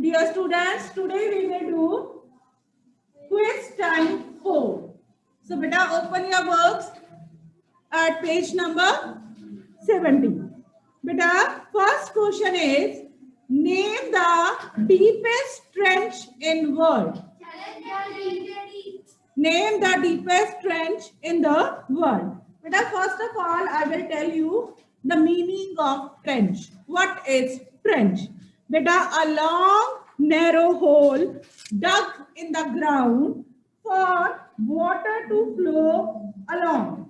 Dear students, today we will do quiz time 4. So beta, open your books at page number 70. Beta, first question is, name the deepest trench in world. Name the deepest trench in the world. Beta, first of all, I will tell you the meaning of trench. What is trench? Beta, a long, narrow hole dug in the ground for water to flow along.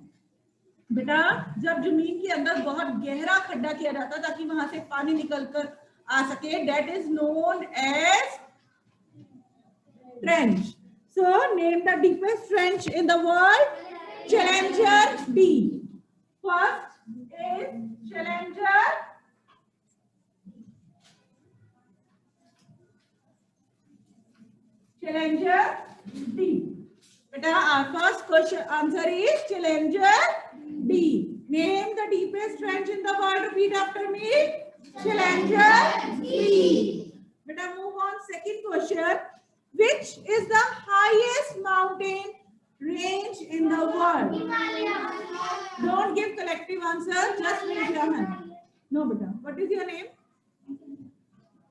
बेटा जब जमीन के अंदर बहुत गहरा खड्डा किया जाता ताकि वहां से पानी निकलकर आ सके, that is known as trench. So name the deepest trench in the world. Challenger D. First is Challenger. Challenger D. Beta, our first question answer is Challenger D. Name the deepest trench in the world. Repeat after me. Challenger D. Beta, move on. Second question. Which is the highest mountain range in the world? Himalaya. Don't give collective answer. Just raise your hand. No, beta. What is your name?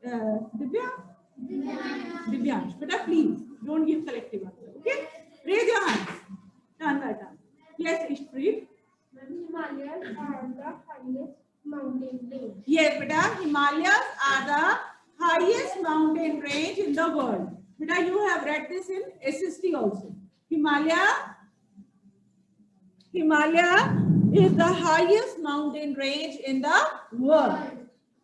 Divya. Divyansh. Beta, please don't give collective answer. Okay? Raise your hand. Turn by turn. Yes, Ishpreet. Himalayas are the highest mountain range. Yes, beta. Himalayas are the highest mountain range in the world. Beta, you have read this in SST also. Himalaya is the highest mountain range in the world.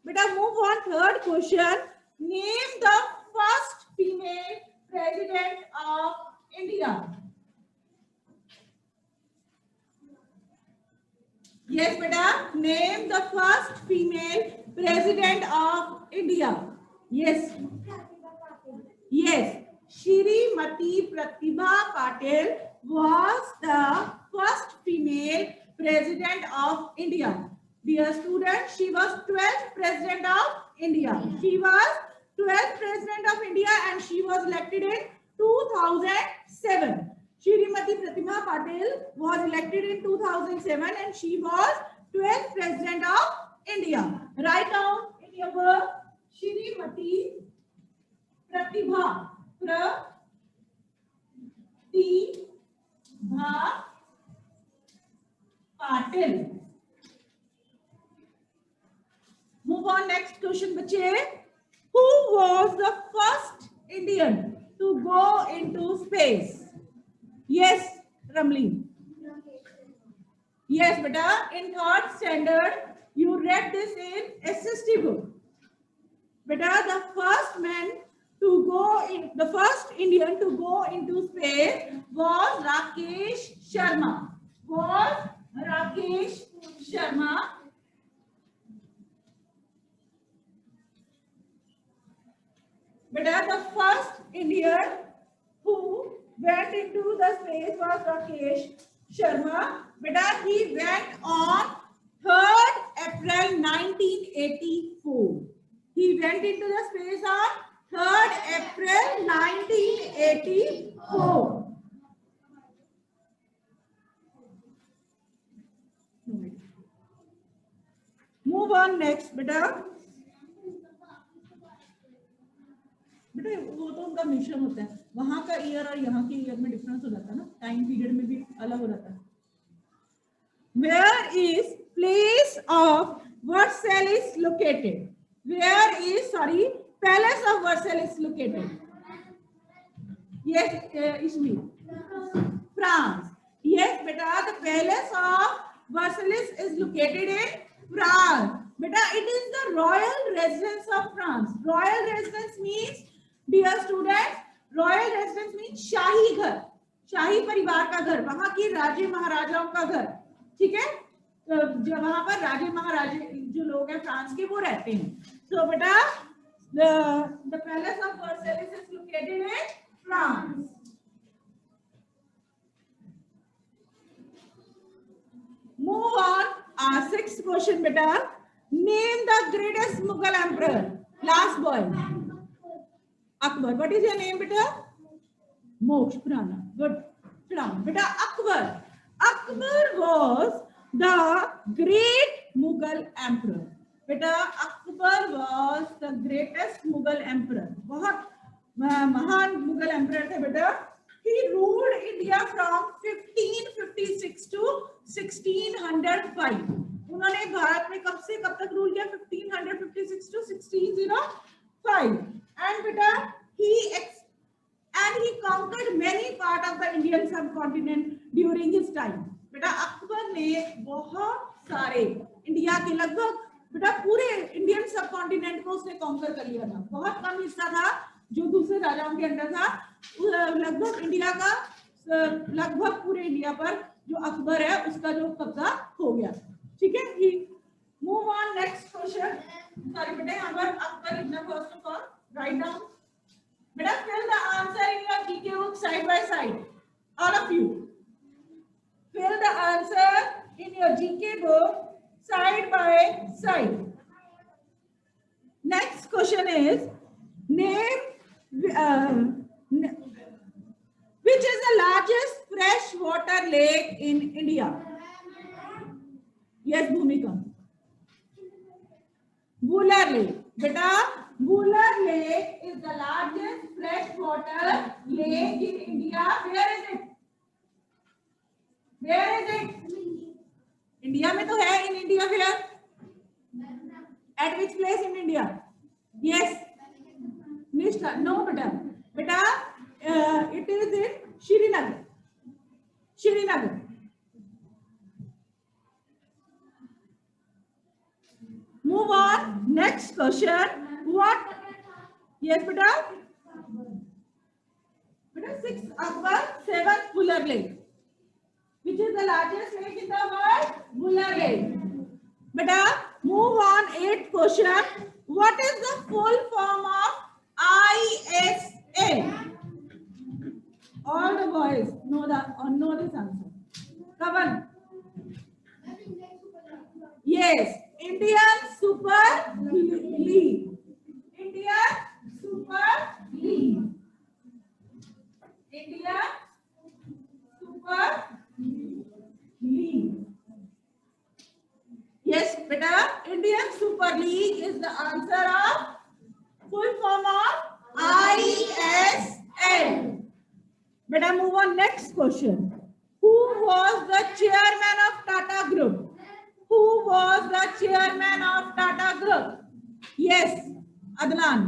Beta, move on. Third question. Name the first female president of India. Yes, beta. Name the first female president of India. Yes. Yes. Shrimati Pratibha Patil was the first female president of India. Dear students, she was 12th president of India. She was 12th president of India and she was elected in 2007. Shrimati Pratibha Patil was elected in 2007 and she was 12th president of India. Write down in your book Shrimati Pratibha Patil. Move on, next question, bache. Who was the first Indian to go into space? Yes, Ramli. Yes, beta. In third standard, you read this in SST book. Beta, the first Indian to go into space was Rakesh Sharma. Beta, the first Indian who went into the space was Rakesh Sharma. Beta, he went on 3rd April 1984. He went into the space on 3rd April 1984. Move on next, beta. बेटा वो तो उनका mission होता है, वहां का year और यहाँ के ईयर में डिफरेंस हो जाता है ना, टाइम पीरियड में भी अलग हो जाता है. Where is place of Versailles located? Palace of Versailles is located. Yes, Ishmi. France. Yes, beta, the palace of Versailles is located in France. Beta, it is the royal residence of France. Royal residence means, dear students, royal residence means शाही घर, शाही परिवार का घर, वहां की राजे महाराजाओं का घर. ठीक है, जो वहां पर राजे महाराजे जो लोग हैं फ्रांस के वो रहते हैं. So बेटा, the palace of Versailles is located in France. Move on. Our sixth question, beta. Name the greatest Mughal emperor. Last boy. Akbar. What is your name, beta? Moksh Prana. Good. Sit down. Beta, Akbar. Akbar was the great Mughal emperor. Beta, Akbar was the greatest Mughal emperor. बहुत महान Mughal emperor थे बेटा. He ruled India from 1556 to 1605. उन्होंने भारत में कब से कब तक रूल किया? 1556 to 1605. And बेटा he conquered many part of the Indian subcontinent during his time. बेटा अकबर ने बहुत सारे इंडिया के लगभग बेटा पूरे इंडियन सबकॉन्टिनेंट को उसने कॉन्कर कर लिया था. बहुत कम हिस्सा था जो दूसरे राजाओं के अंदर था. लगभग इंडिया का लगभग पूरे इंडिया पर जो अकबर है उसका जो कब्जा हो गया. ठीक है. Move on next question. Sorry बेटा यहाँ पर अकबर इतना first of all write down. Better fill the answer in your GK book side by side. All of you. Fill the answer in your GK book side by side. Next question is, name which is the largest freshwater lake in India? Yes, Bhumika. Buller Lake. Beta, Buller Lake is the largest freshwater lake in India. Where is it? Where is it? India में तो है. In India where? At which place in India? Yes. Nishta. No, beta. Beta, it is in Srinagar. Srinagar. Move on. Next question. What? Yes, beta. Beta 6 Akbar, 7 Buller Lake. Which is the largest lake in the world? Buller Lake. Beta, move on. 8th question. What is the full form of ISA? All the boys know this answer. Kavan. Yes. Indian Super League. Indian Super League. Indian Super League. Yes, beta. Indian Super League is the answer of full form of ISL. Beta, move on. Next question. Who was the chairman of Tata Group? Who was the chairman of Tata Group? Yes, Adnan.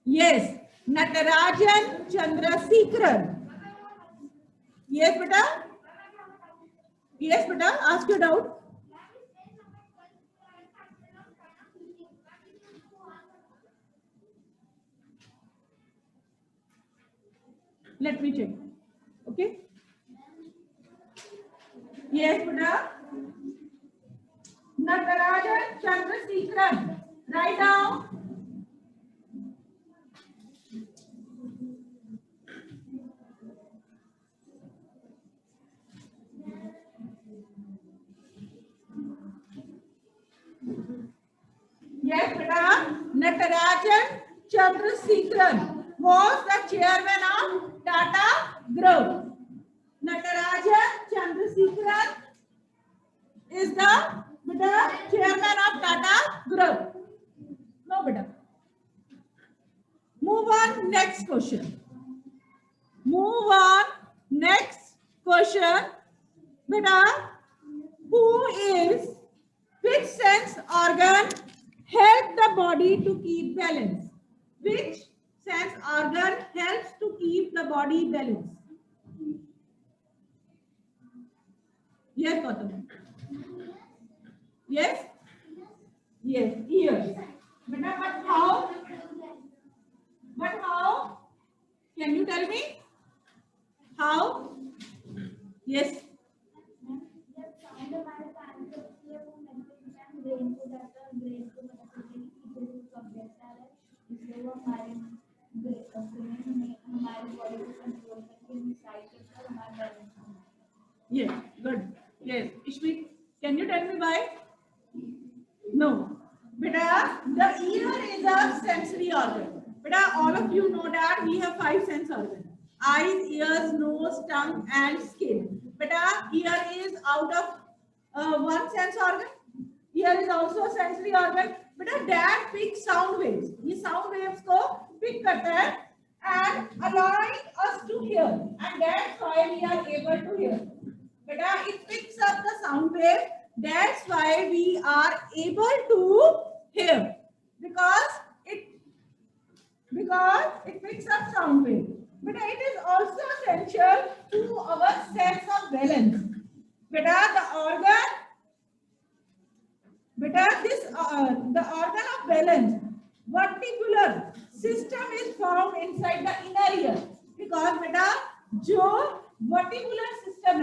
Yes, Natarajan Chandrasekharan. Yes, beta. Yes, beta. Ask your doubt. Let me check. Okay. Yes, beta. Natarajan Chandrasekharan. Write down. Yes, beta. Natarajan Chandrasekharan was the chairman of Tata Group. Natarajan Chandrasekharan is the chairman of Tata Group. No, beta. Move on. Next question. Move on. Next question. Beta, which sense organ help the body to keep balance? Which sense organ helps to keep the body balanced? Yes, Gautam. Yes? Yes, ears. Beta, but how? But how? Can you tell me? How? Yes. Yes, good. Yes, Ishmi, can you tell me why? No. Beta, Beta, the ear is a sensory organ. Beta, all of you know that we have 5 sense organs: eyes, ears, nose, tongue, and skin. Beta, ear is out of one sense organ. Ear is also a sensory organ. Beta, that picks sound waves. ये sound waves को pick करता है and allowing us to hear, and that's why we are able to hear. Beta, it picks up the sound wave. That's why we are able to hear, because it picks up sound wave. But it is also essential to our sense of balance. Beta, the organ of balance, vertibular system is found inside the inner ear. Because beta, जो vertibular system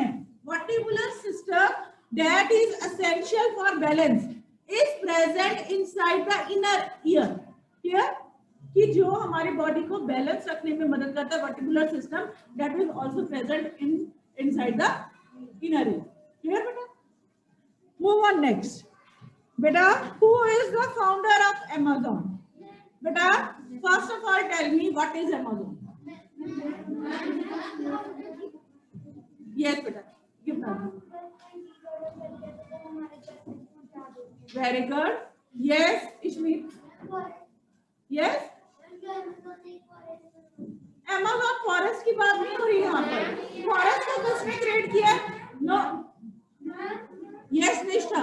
that is essential for balance is present inside the inner ear. Clear? कि जो हमारी body को balance रखने में मदद करता है, वर्टिकुलर system, that is also present inside the inner ear. Clear बेटा? Move on next. Beta, who is the founder of Amazon? Beta, first of all, tell me what is Amazon? Yes, beta. Give me. Very good. Yes, Ishmi. Yes. Amazon forest की बात नहीं हो रही यहाँ पर. Forest को किसने create किया? नो. यस निष्ठा.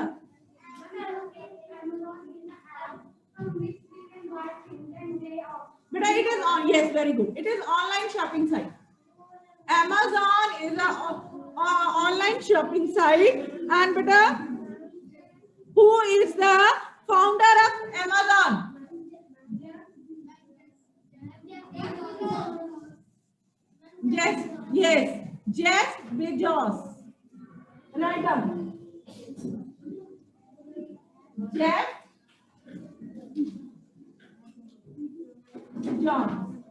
Beta, it is on. Yes, very good. It is online shopping site. Amazon is a online shopping site, and beta, who is the founder of Amazon? Yes, Jeff Bezos. Write down. Jeff John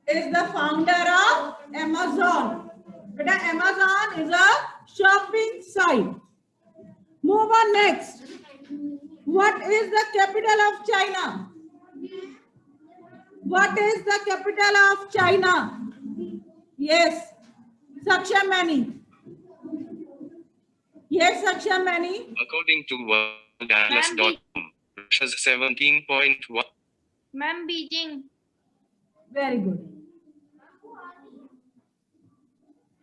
is the founder of Amazon. But Amazon is a shopping site. Move on next. What is the capital of China? What is the capital of China? Yes, Saksham Mani. Yes, Saksham Mani. According to worldatlas.com, Russia's 17.1. Ma'am, Beijing. Very good.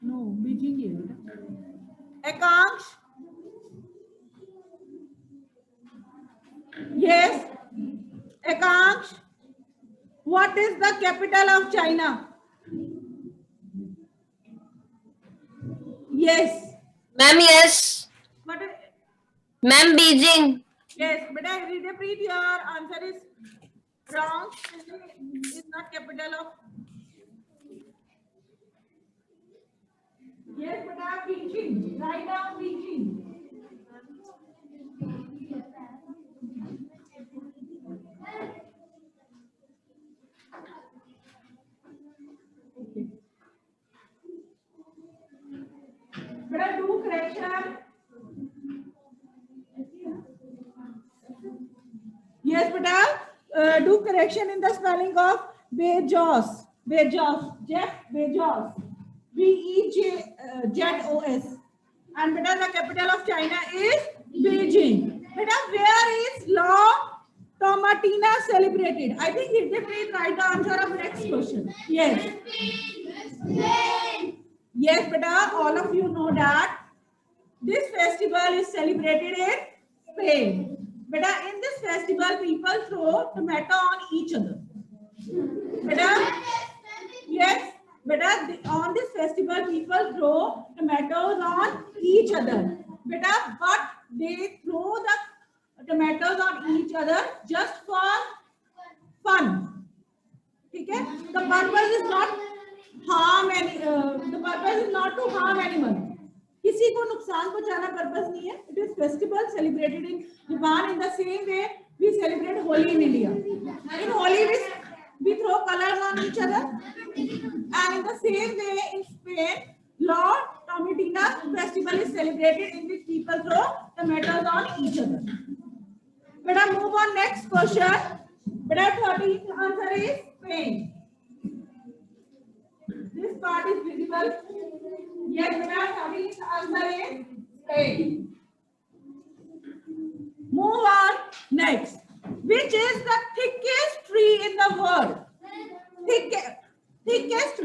No, Beijing here. Akansh. Yes, Akansh. What is the capital of China? Yes. Ma'am, yes. What is, Ma'am, Beijing. yes, but I repeat your answer is wrong. It's not capital of. Yes, but I am Beijing. Write down Beijing. Okay. But I do correction. Yes, beta, do correction in the spelling of Bezos. Jeff Bezos. B-E-J-O-S. And beta, the capital of China is Beijing. Beta, where is Law Tomatina celebrated? I think if they please write the answer of next question. Yes. Yes, beta, all of you know that this festival is celebrated in Spain. Beta, in this festival, people throw tomato on each other. Beta, yes, beta, on this festival, people throw tomatoes on each other. Beta, but they throw the tomatoes on each other just for fun. Okay? The purpose is not harm any. The purpose is not to harm anyone. किसी को नुकसान पहुंचाना purpose नहीं है. It is festival celebrated in Japan in the same way we celebrate Holi in India. In Holi we throw colors on each other, and in the same way in Spain, Lord Tomatina festival is celebrated in which people throw tomatoes on each other. Beta, move on next question. Beta, 13th answer is Spain. This part is visible. Yes, beta, 13th answer is Spain. Move on next. Which is the thickest tree in the world? Thickest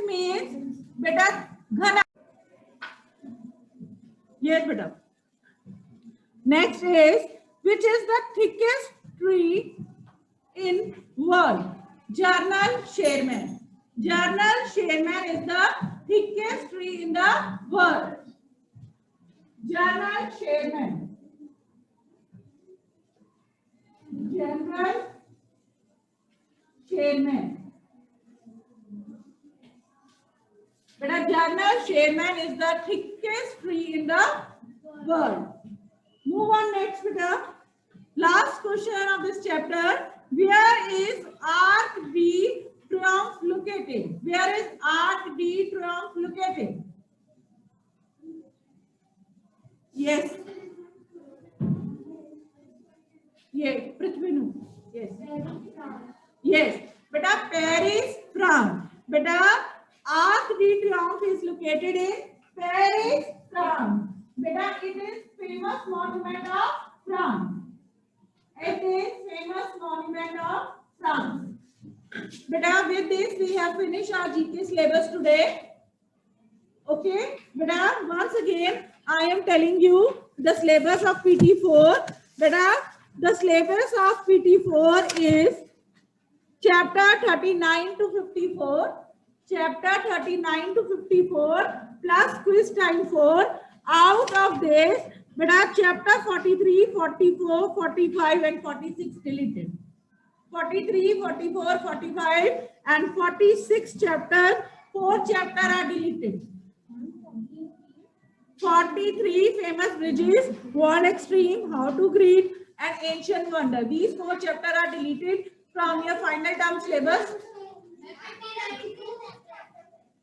means beta घना. Yes, beta. Next is which is the thickest tree in world? Jarnal Sherman. Jarnal Sherman is the thickest tree in the world. Jarnal Sherman. Jarnal Sherman. But a Jarnal Sherman is the thickest tree in the world. Move on next, beta. Last question of this chapter. Where is Arc de Triomphe located? Where is Arc de Triomphe located? Yes. Yes. Prithvinu. Yes. Yes. Beta, Paris, France. Beta, Arc de Triomphe is located in Paris, France. Beta, it is famous monument of France. It is famous monument of France. Beta, with this we have finished our GK syllabus today. Okay. Beta, once again I am telling you the syllabus of PT4. Beta, the syllabus of PT4 is chapter 39 to 54. Chapter 39 to 54 plus quiz time 4. Out of this, beta, chapter 43, 44, 45 and 46 deleted. 43, 44, 45 and 46 chapter, 4 chapter are deleted. 43 famous bridges, world extreme, how to greet and ancient wonder. These 4 chapter are deleted from your final term syllabus.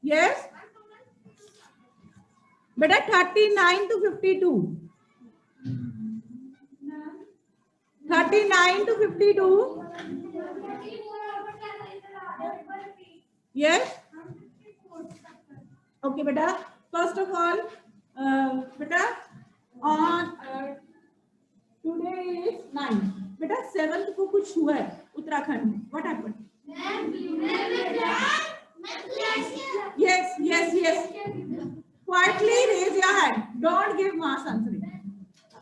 Yes. Beta, 39 to 52. 39 to 52. Yes. Okay, beta. First of all, beta, on today is 9. Beta, 7th को कुछ हुआ है उत्तराखंड में. What happened? Yes. Quietly raise your hand. Don't give mass answering.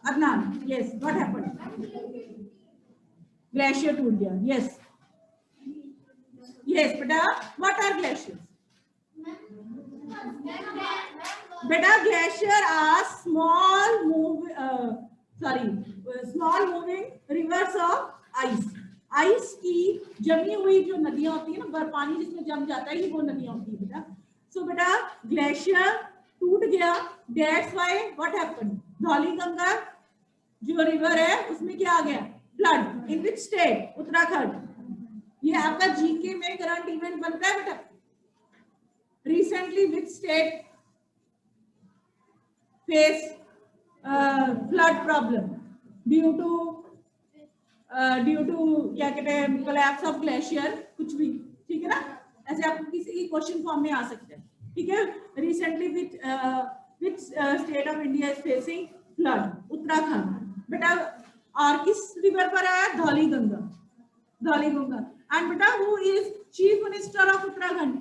Adnan, yes. What happened? Glacier टूट गया. Yes. Yes, beta. What are glaciers? Beta, glacier are small moving rivers of ice. Ice की जमी हुई जो नदियां होती है ना, बर्फ पानी जिसमें जम जाता है, ये वो नदियां होती है बेटा. सो बेटा, ग्लेशियर टूट गया. That's why what happened? Dhauli Ganga जो रिवर है उसमें क्या आ गया? Flood. In which state? Uttarakhand. ये आपका जीके में करंट इवेंट बनता है बेटा. Recently which state face flood problem due to क्या कहते हैं, कोलैप्स ऑफ ग्लेशियर, कुछ भी. ठीक है ना, ऐसे आपको किसी क्वेश्चन फॉर्म में आ सकते हैं. ठीक है. Recently which state of India is facing flood? Uttarakhand. बेटा, और किस रिवर पर आया? धौली गंगा. एंड बेटा, who is chief minister of Uttarakhand?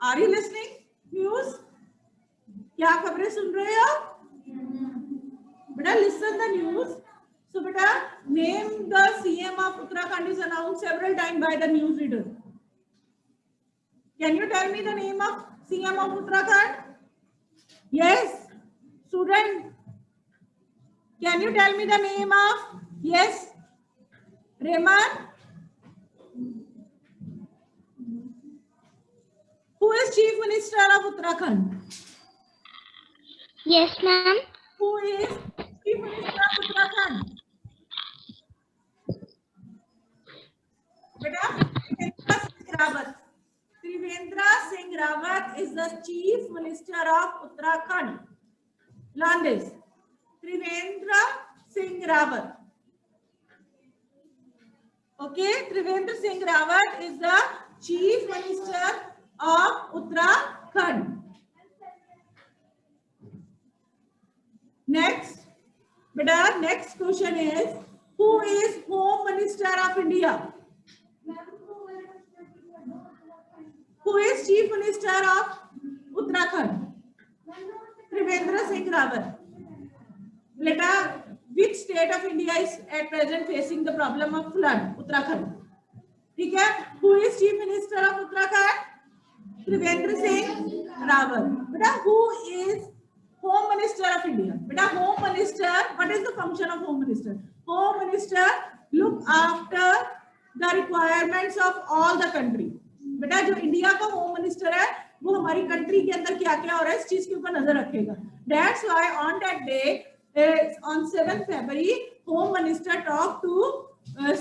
Are you listening news? क्या खबरें सुन रहे हो बेटा? Listen the news. सो बेटा, name the CM of Uttarakhand is announced several time by the news reader. Can you tell me the name of CM of Uttarakhand? Yes student, can you tell me the name of? Yes Raman. Who is Chief Minister of Uttarakhand? Yes, ma'am. Who is Chief Minister of Uttarakhand? Beta, Trivendra Singh Rawat. Trivendra Singh Rawat is the Chief Minister of Uttarakhand. Learn this. Trivendra Singh Rawat. Okay, Trivendra Singh Rawat is the Chief Minister of Uttarakhand. Next, beta, next question is, who is Home Minister of India? Who is Chief Minister of Uttarakhand? Trivendra Singh Rawat. Beta, which state of India is at present facing the problem of flood? Uttarakhand. ठीक है? Who is Chief Minister of Uttarakhand? Trivendra Singh Rawat. Beta, who is Home Minister of India? Beta, Home Minister, what is the function of Home Minister? Home Minister look after the requirements of all the country. बेटा जो India का home minister है वो हमारी country के अंदर क्या क्या हो रहा है इस चीज के ऊपर नजर रखेगा. That's why on that day, on 7th February, Home Minister talked to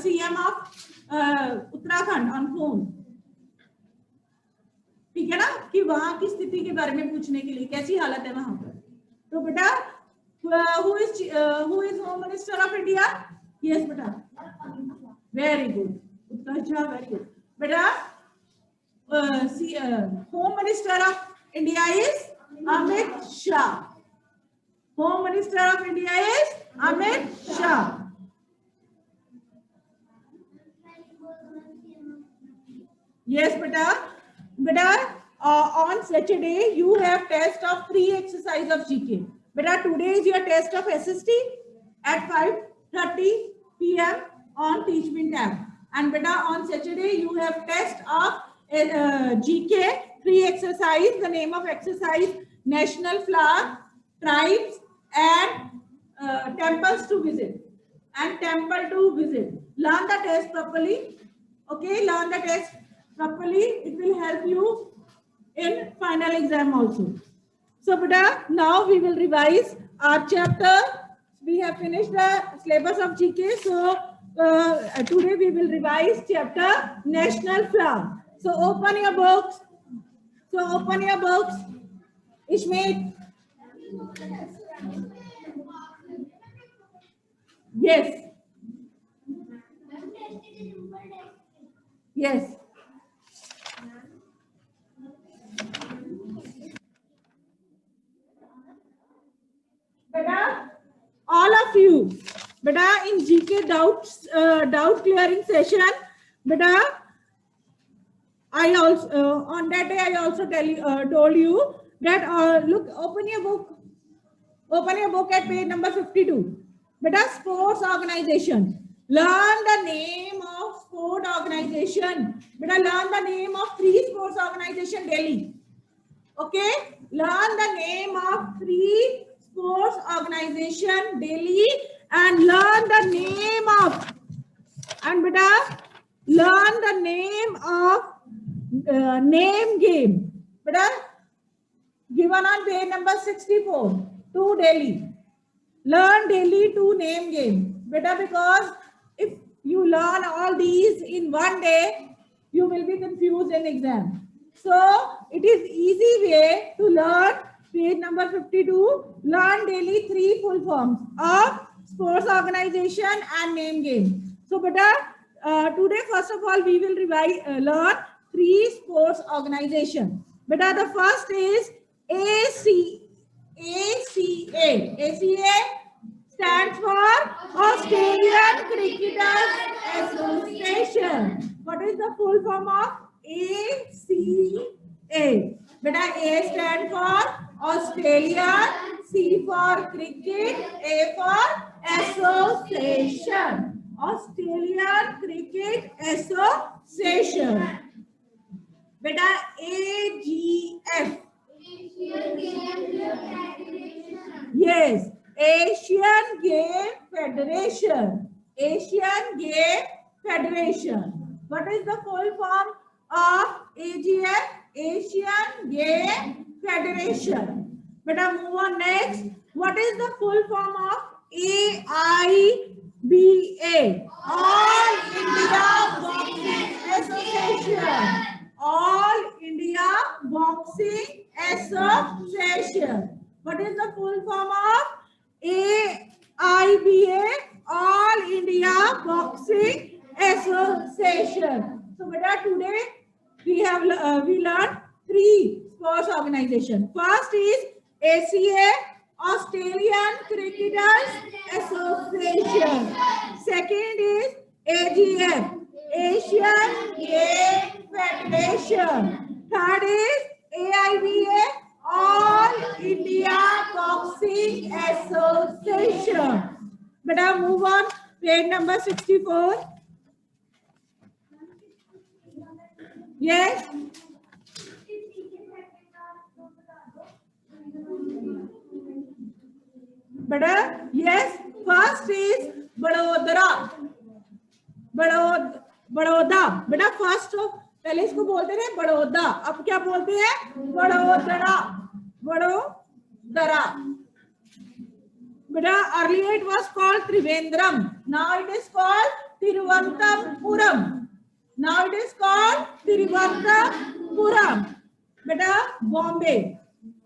CM of Uttarakhand on phone. ठीक है ना कि वहां की स्थिति के बारे में पूछने के लिए कैसी हालत है वहां पर. तो बेटा who is Home Minister of India? Yes बेटा, very good, Utkarsha, very good. बेटा Home Minister of India is Amit Shah. Home Minister of India is Amit Shah. Yes, beta, on Saturday you have test of 3 exercise of GK. Beta, today is your test of SST at 5:30 PM on Teach Me tab. And beta, on Saturday you have test of GK 3 exercise. The name of exercise: national flag, tribes, and temples to visit. And temple to visit. Learn the test properly. Okay, learn the test properly. It will help you in final exam also. So, beta, now we will revise our chapter. We have finished the syllabus of GK. So, today we will revise chapter national flag. So open your books. Ishmeet. Yes. Yes. Beta, all of you, beta, in GK doubt clearing session, beta, I also on that day I also told you that look, open your book at page number 52. Beta, sports organization. Learn the name of sport organization. Beta, learn the name of 3 sports organization daily. Okay, learn the name of 3 sports organization daily and learn the name of learn the name of name game. Beta, given on page number 64, 2 daily. Learn daily 2 name game. Beta, because if you learn all these in one day, you will be confused in exam. So it is easy way to learn page number 52. Learn daily 3 full forms of sports organization and name game. So beta, today first of all we will learn 3 sports organization. Beta, the first is ACA. ACA stands for Australian Cricketers Association. What is the full form of ACA? Beta, A stands for Australian, C for cricket, A for association. Australian Cricket Association. Beta, AGF. Yes, Asian Game Federation. Asian Game Federation. What is the full form of AGF? Asian Game Federation. Beta, move on next. What is the full form of AIBA? All India Boxing Association. All India Boxing Association. What is the full form of AIBA? All India Boxing Association. So beta, today we have we learned 3 sports organization. First is ACA, Australian Cricketers Association. Second is AGF, Asian Game Federation. Third is AIBA, All India Boxing Association. Beta, move on. Page number 64. Yes. Beta, yes. First is Vadodara. Baroda. बेटा first पहले इसको बोलते थे बड़ौदा, अब क्या बोलते हैं? बड़ोदरा. बड़ोदरा. बेटा earlier it was called Trivandrum. Now it is called Thiruvananthapuram. Now it is called Thiruvananthapuram. बेटा बॉम्बे.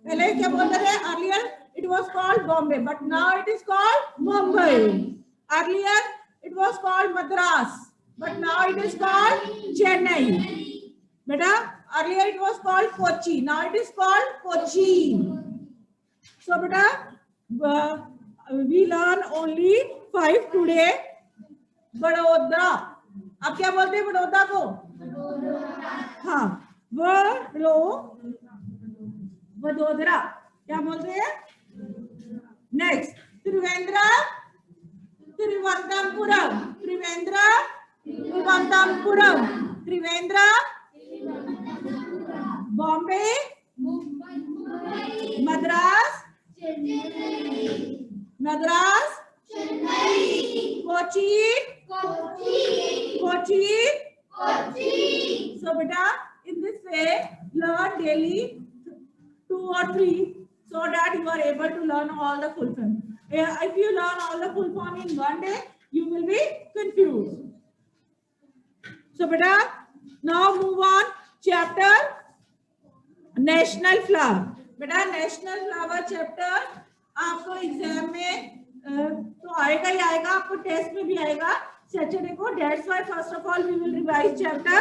पहले क्या बोलते थे? Earlier it was called Bombay, but now it is called Mumbai. Earlier it was called Madras, but now it is called Chennai. Beta, earlier it was called Kochi, now it is called Kochi. So beta, we learn only 5 today. Vadodara. अब क्या बोलते हैं बड़ौदा को? हाँ, वडोदरा. क्या बोलते हैं? Next Thiruvananthapuram. Trivandra. Bombay. Madras. Kochi. So beta, in this way, learn daily 2 or 3 so that you are able to learn all the full form. If you learn all the full form in one day, you will be confused. So beta, now move on. Chapter National Flower. Beta National Flower chapter आपको exam में तो आएगा ही आएगा, आपको test में भी आएगा Saturday को. That's why first of all we will revise chapter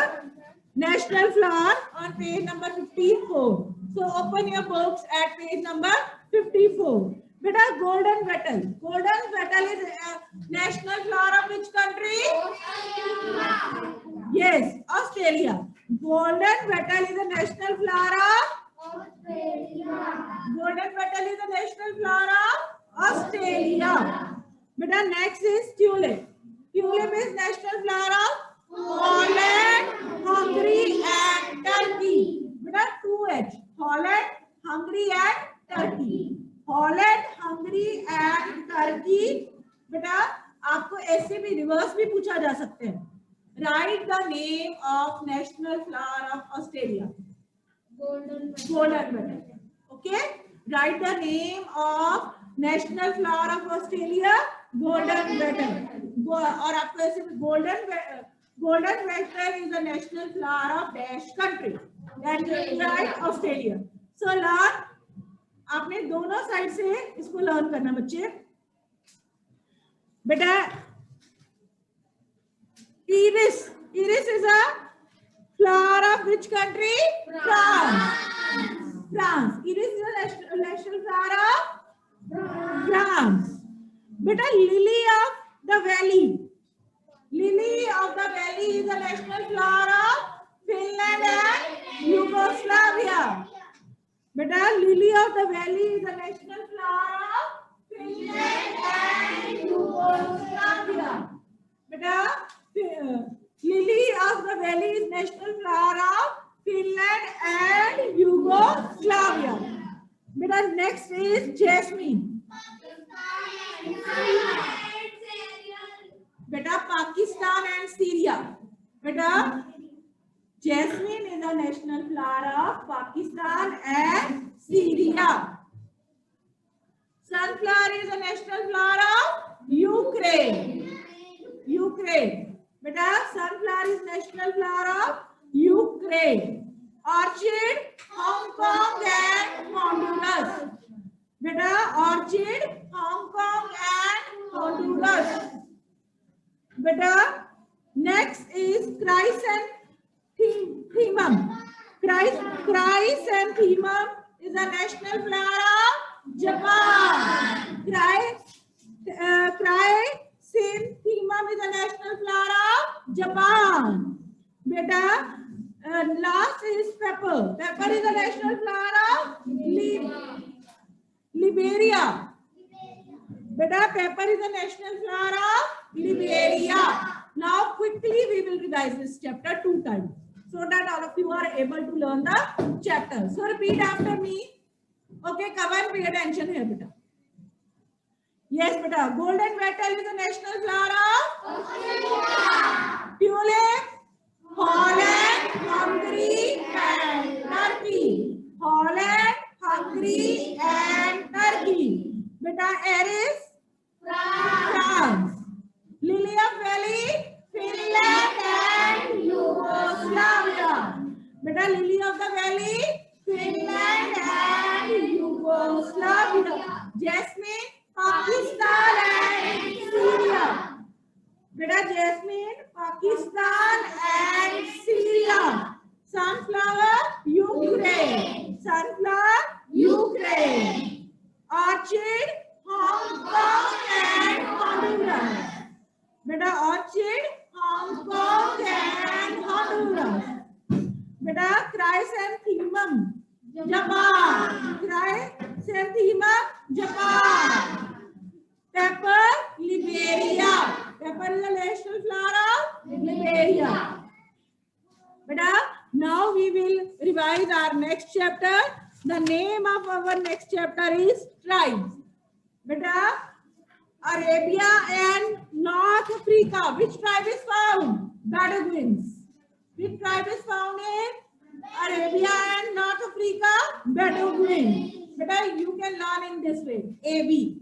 National Flower on page number 54. So open your books at page number 54. Beta, golden beetle. Golden beetle is national flower of which country? Australia. Yes, Australia. Golden beetle is the national flower of Australia. Golden beetle is the national flower of Australia. Beta, next is tulip. Tulip is national flower of Holland, Hungary, and Turkey. Beta, 2H. Holland, Hungary, and Turkey. Holland, Hungary, and Turkey. बेटा आपको ऐसे भी reverse भी पूछा जा सकते हैं. Write the name of national flower of Australia. Golden beetle. Okay. Write the name of national flower of Australia. Golden beetle. और आपको ऐसे golden beetle is the national flower of dash country. That is right, Australia. So learn. आपने दोनों side से इसको learn करना बच्चे. बेटा iris is a flower of which country? France. Iris is a national flower of France. Beta, lily of the valley is a national flower of Finland and Yugoslavia. Beta, lily of the valley is the national flower of Finland and Yugoslavia. Beta, lily of the valley is national flower of Finland and Yugoslavia. Beta, next is jasmine. Beta, Pakistan and Syria. Beta, jasmine is the national flower of Pakistan and Syria. Sunflower is the national flower of Ukraine. Beta, sunflower is national flower of Ukraine. Orchid, Hong Kong and Honduras. Beta orchid, Hong Kong and Honduras. Beta next is chrysanthemum. Chrysanthemum is a national flower of Japan. Chrysanthemum is a national flower of Japan. Beta last is pepper. Pepper is a national flower of Liberia. Beta pepper is a national flower of Liberia. Now quickly we will revise this chapter 2 times so that all of you are able to learn the chapter. So repeat after me. Okay, come and pay attention here, beta. Yes, beta. Golden beetle is a national flower of Tulip, Holland, Hungary and Turkey. Holland, Hungary and Turkey. Beta Aries, France. Lily of Valley, Finland and Yugoslavia. Beta Lily of the Valley, Finland and Yugoslavia. Jasmine, Pakistan and Syria. Beta Jasmine, Pakistan and Syria. Sunflower, Ukraine. Sunflower, Ukraine. Orchid, Hong Kong and Honduras. Beta orchid, Hong Kong and Honduras. Beta chrysanthemum, Japan. Chrysanthemum, Japan. Pepper, Liberia. Pepper is a national flower of Liberia. Beta, now we will revise our next chapter. The name of our next chapter is tribes. Beta, Arabia and North Africa. Which tribe is found? Bedouins. Which tribe is found in Arabia and North Africa? Bedouins. Beta, you can learn in this way. AB.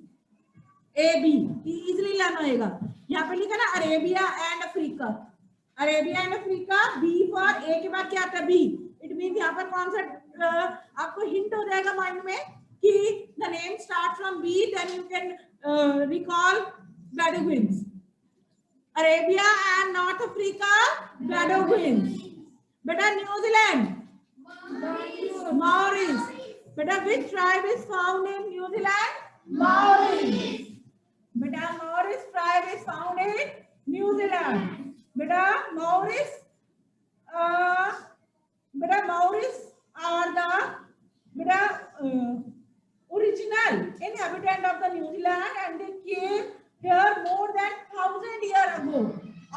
Easily learn होएगा. यहाँ पे लिखा ना Arabia and Africa. Arabia and Africa. B for A के बाद क्या आता है? B. It means यहाँ पर कौन सा आपको hint हो जाएगा माइंड में कि the name starts from B, then you can recall Bedouins. Arabia and North Africa, Bedouins. Beta New Zealand, Maoris. Beta which tribe is found in New Zealand? Maoris. Beta Maoris tribe is found in New Zealand. Beta Maoris are the original inhabitant of the New Zealand and they came here more than 1,000 years ago.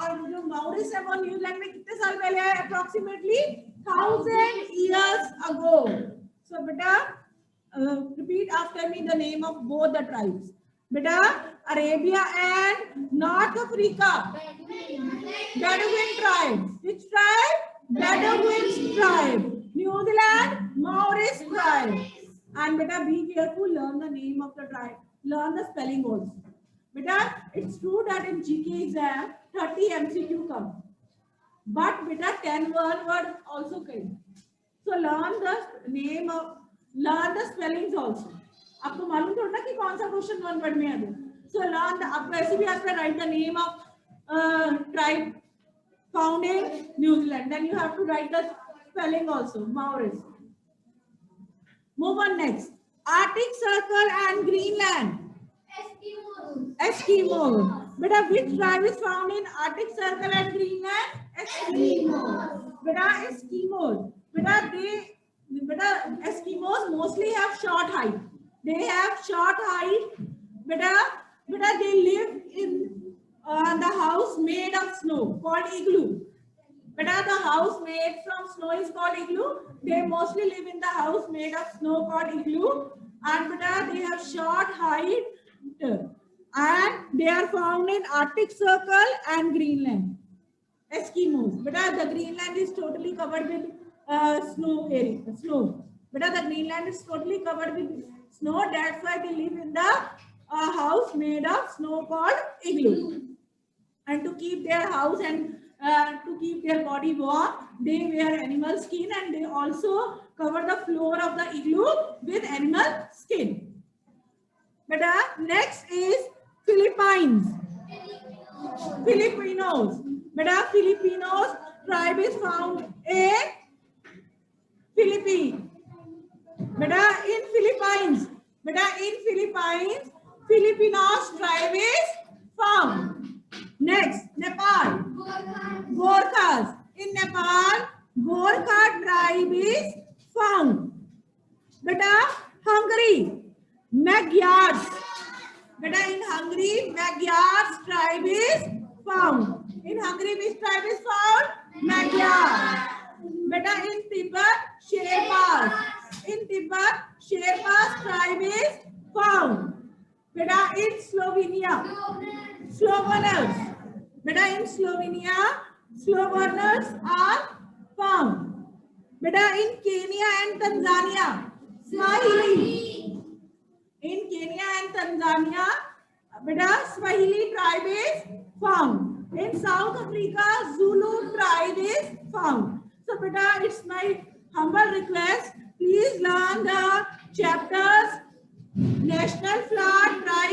और जो Maoris है वो New Zealand में कितने साल पहले आए? Approximately 1,000 years ago. So beta repeat after me the name of both the tribes. Beta Arabia and North Africa. Bedouin tribe. Which tribe? Bedouin tribe. New Zealand, Maoris tribe. And beta be careful, learn the name of the tribe. Learn the spelling also. Beta, it's true that in GK exam 30 MCQ come. But beta 10 word also came. So learn the spellings also. आपको मालूम थोड़ा ना कि कौन सा question 1 word में आ गया. So learn आपको ऐसे भी आता है write the name of tribe found in New Zealand. Then you have to write the spelling also. Maoris. Move on next. Arctic Circle and Greenland. Eskimos. Beta which tribe is found in Arctic Circle and Greenland? Eskimos. Beta Eskimos. Beta Eskimos mostly have short height. They have short height. Beta they live in the house made of snow called igloo. Beta the house made from snow is called igloo. They mostly live in the house made of snow called igloo. And beta they have short height and they are found in Arctic Circle and Greenland. Eskimos. Beta the Greenland is totally covered with snow. Beta the Greenland is totally covered with snow. That's why they live in the house made of snow called igloo. And to keep their house and to keep their body warm, they wear animal skin and they also cover the floor of the igloo with animal skin. Beta, next is Philippines. Filipinos. Beta, Filipinos tribe is found in Philippines. Beta, in Philippines. Beta, in Philippines, Filipinos tribe is found. Next, Nepal. Gorkhas. In Nepal, Gorkha tribe is found. Beta, Hungary. Magyars. Beta, in Hungary, Magyars tribe is found. In Hungary, which tribe is found? Magyars. Beta, in Tibet, Sherpas. In Tibet, Sherpas tribe is found. Beta, in Slovenia, Slovenes. Beta, in Slovenia, Slovenes are found. Beta, in Kenya and Tanzania, Swahili. In Kenya and Tanzania, beta, Swahili tribe is found. In South Africa, Zulu tribe is found. So beta, it's my humble request, please learn the chapters National Flag, Tribe